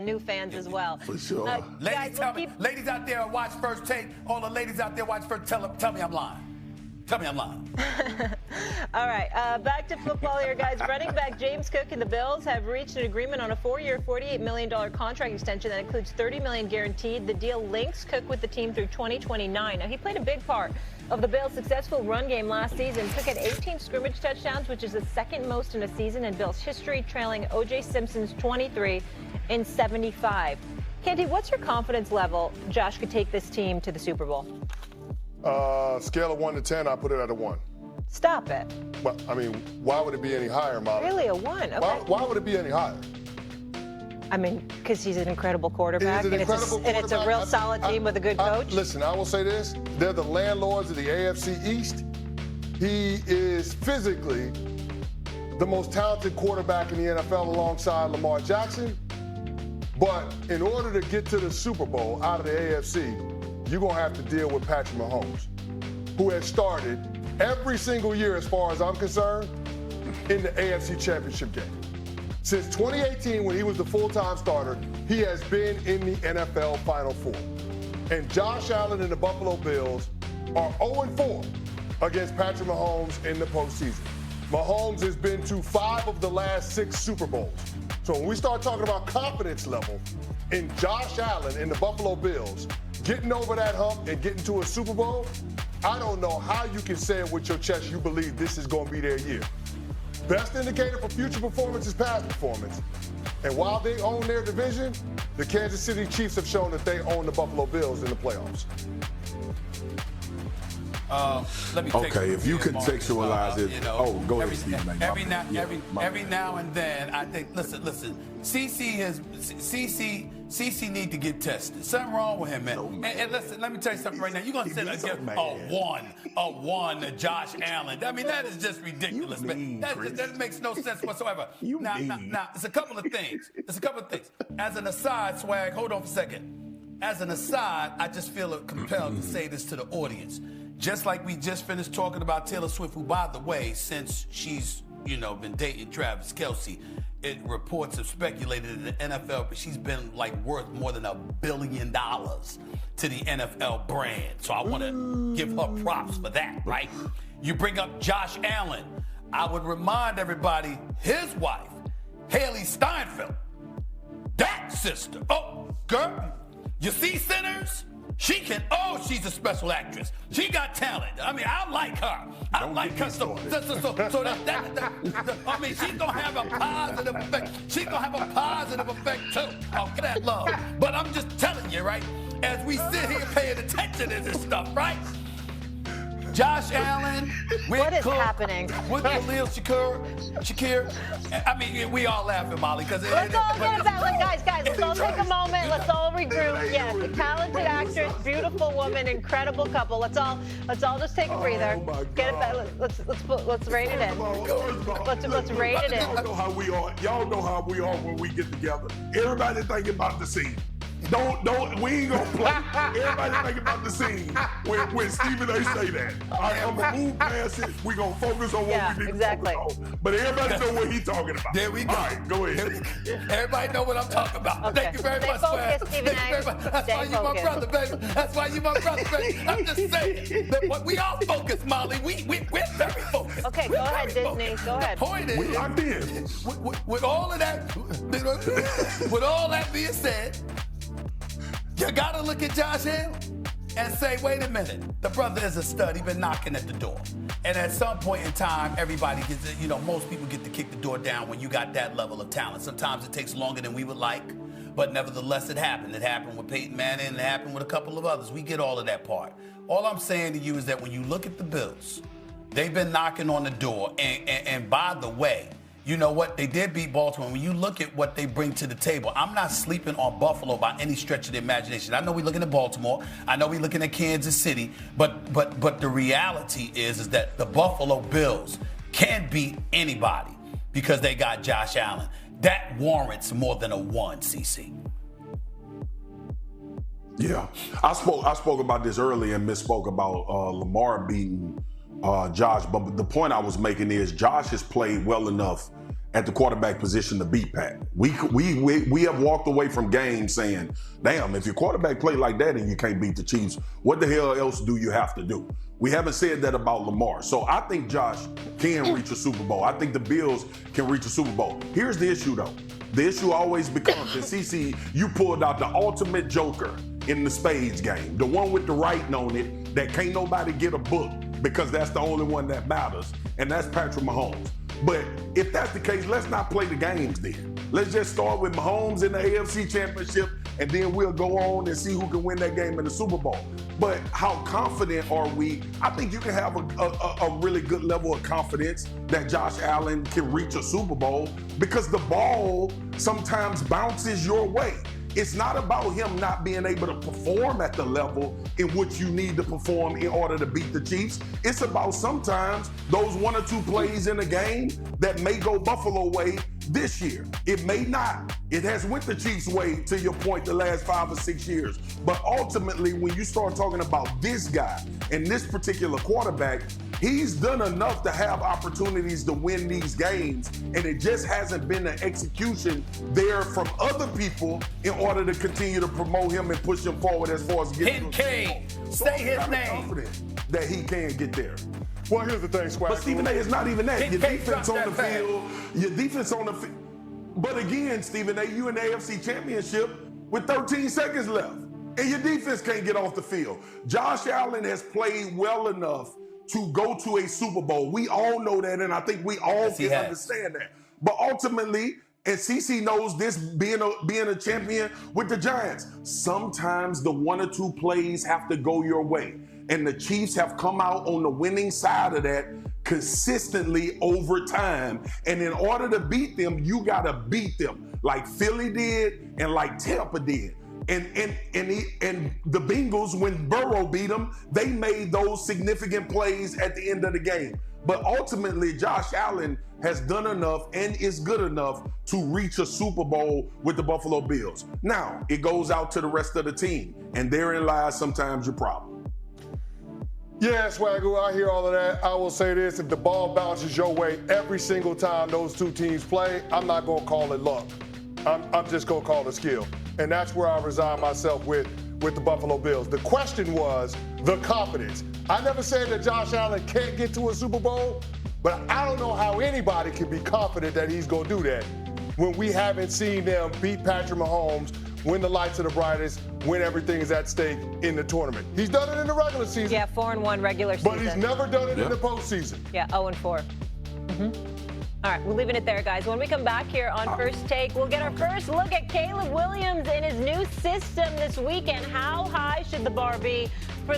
new fans as well. For sure. Guys, ladies out there watch First Take. All the ladies out there watch First. Tell me I'm lying. Tell me I'm lying. All right, back to football here, guys. Running back James Cook and the Bills have reached an agreement on a 4-year, $48 million contract extension that includes $30 million guaranteed. The deal links Cook with the team through 2029. Now, he played a big part of the Bills' successful run game last season. Cook had 18 scrimmage touchdowns, which is the second most in a season in Bills history, trailing O.J. Simpson's 23 in 75. Canty, what's your confidence level Josh could take this team to the Super Bowl? Scale of 1 to 10, I put it at a 1. Stop it. Well, I mean, why would it be any higher, Molly? Really, a 1? Okay. Why would it be any higher? I mean, because he's an incredible quarterback, and it's a real solid team with a good coach. Listen, I will say this. They're the landlords of the AFC East. He is physically the most talented quarterback in the NFL alongside Lamar Jackson. But in order to get to the Super Bowl out of the AFC, you're going to have to deal with Patrick Mahomes, who has started every single year, as far as I'm concerned, in the AFC Championship game. Since 2018, when he was the full-time starter, he has been in the NFL Final Four. And Josh Allen and the Buffalo Bills are 0-4 against Patrick Mahomes in the postseason. Mahomes has been to 5 of the last 6 Super Bowls. So when we start talking about confidence level in Josh Allen and the Buffalo Bills getting over that hump and getting to a Super Bowl, I don't know how you can say it with your chest you believe this is going to be their year. Best indicator for future performance is past performance. And while they own their division, the Kansas City Chiefs have shown that they own the Buffalo Bills in the playoffs. Okay, if you contextualize it, go ahead, Steve. Every now and then, I think. Listen. CC need to get tested. Something wrong with him, man. And listen, let me tell you something right now. You're gonna say a one to Josh Allen. I mean, that is just ridiculous, man. That makes no sense whatsoever. Now, it's a couple of things. As an aside, Swag, hold on for a second. As an aside, I just feel compelled to say this to the audience. Just like we just finished talking about Taylor Swift, who, by the way, since she's, been dating Travis Kelce, reports have speculated in the NFL, but she's been worth more than $1 billion to the NFL brand. So I want to give her props for that, right? You bring up Josh Allen. I would remind everybody, his wife, Haley Steinfeld, that sister. Oh, girl, you see Sinners? She's a special actress. She got talent. I mean, I like her. I like her. So I mean, she's going to have a positive effect. She's going to have a positive effect, too. Oh, get that love. But I'm just telling you, right, as we sit here paying attention to this stuff, right? Josh Allen, what is happening? With Khalil Shakir. I mean, we all laughing, Molly, because let's all get it back. Guys, let's all take a moment. Let's all regroup. Yes, a talented actress, beautiful woman, incredible couple. Let's all just take a breather. Get it back. Let's rate it in. Let's rate it in. Y'all know how we are. Y'all know how we are when we get together. Everybody thinking about the scene. We ain't gonna play. Everybody think about the scene when Stephen A. say that. All right, I'm gonna move past it. We gonna focus on what we need to focus on. But everybody know what he's talking about. There we go. All right, go ahead. Everybody know what I'm talking about. Okay. Thank you very much, Stay focused, Stephen A. That's why you my brother, baby. That's why you my brother, baby. I'm just saying that we all focused, Molly. We're very focused. Okay, go ahead, Disney. Go ahead. The point is, we locked in. With all of that, with all that being said, you gotta look at Josh Allen and say, wait a minute, the brother is a stud. He's been knocking at the door. And at some point in time, everybody gets, most people get to kick the door down when you got that level of talent. Sometimes it takes longer than we would like, but nevertheless, it happened. It happened with Peyton Manning, and it happened with a couple of others. We get all of that part. All I'm saying to you is that when you look at the Bills, they've been knocking on the door. And by the way, you know what? They did beat Baltimore. When you look at what they bring to the table, I'm not sleeping on Buffalo by any stretch of the imagination. I know we're looking at Baltimore. I know we're looking at Kansas City. But the reality is that the Buffalo Bills can beat anybody because they got Josh Allen. That warrants more than a 1, CC. Yeah. I spoke about this earlier and misspoke about Lamar beating Josh. But the point I was making is Josh has played well enough at the quarterback position to beat Pat. We have walked away from games saying, damn, if your quarterback play like that and you can't beat the Chiefs, what the hell else do you have to do? We haven't said that about Lamar. So I think Josh can reach a Super Bowl. I think the Bills can reach a Super Bowl. Here's the issue, though. The issue always becomes that, CC, you pulled out the ultimate joker in the spades game, the one with the writing on it that can't nobody get a book because that's the only one that matters, and that's Patrick Mahomes. But if that's the case, let's not play the games then. Let's just start with Mahomes in the AFC Championship, and then we'll go on and see who can win that game in the Super Bowl. But how confident are we? I think you can have a really good level of confidence that Josh Allen can reach a Super Bowl because the ball sometimes bounces your way. It's not about him not being able to perform at the level in which you need to perform in order to beat the Chiefs. It's about sometimes those 1 or 2 plays in a game that may go Buffalo way this year. It may not. It has went the Chiefs way, to your point, the last 5 or 6 years. But ultimately, when you start talking about this guy and this particular quarterback, he's done enough to have opportunities to win these games, and it just hasn't been an execution there from other people in order to continue to promote him and push him forward as far as getting K. Say his name. Confident that he can get there. Well, here's the thing, Squad. But Stephen A, it's not even that. Your K defense on the dropped that field, your defense on the field. But again, Stephen A, you in the AFC Championship with 13 seconds left, and your defense can't get off the field. Josh Allen has played well enough to go to a Super Bowl. We all know that, and I think we all can understand that. But ultimately, and CC knows this, being a champion with the Giants, sometimes the 1 or 2 plays have to go your way. And the Chiefs have come out on the winning side of that consistently over time. And in order to beat them, you got to beat them like Philly did and like Tampa did. And the Bengals, when Burrow beat them, they made those significant plays at the end of the game. But ultimately, Josh Allen has done enough and is good enough to reach a Super Bowl with the Buffalo Bills. Now, it goes out to the rest of the team, and therein lies sometimes your problem. Yeah, Swagoo, I hear all of that. I will say this, if the ball bounces your way every single time those 2 teams play, I'm not going to call it luck. I'm just going to call it skill. And that's where I resign myself with the Buffalo Bills. The question was the confidence. I never said that Josh Allen can't get to a Super Bowl, but I don't know how anybody can be confident that he's going to do that when we haven't seen them beat Patrick Mahomes, when the lights are the brightest, when everything is at stake in the tournament. He's done it in the regular season. Yeah, 4-1 regular season. But he's never done it in the postseason. Yeah, 0-4. All right, we're leaving it there, guys. When we come back here on First Take, we'll get our first look at Caleb Williams and his new system this weekend. How high should the bar be for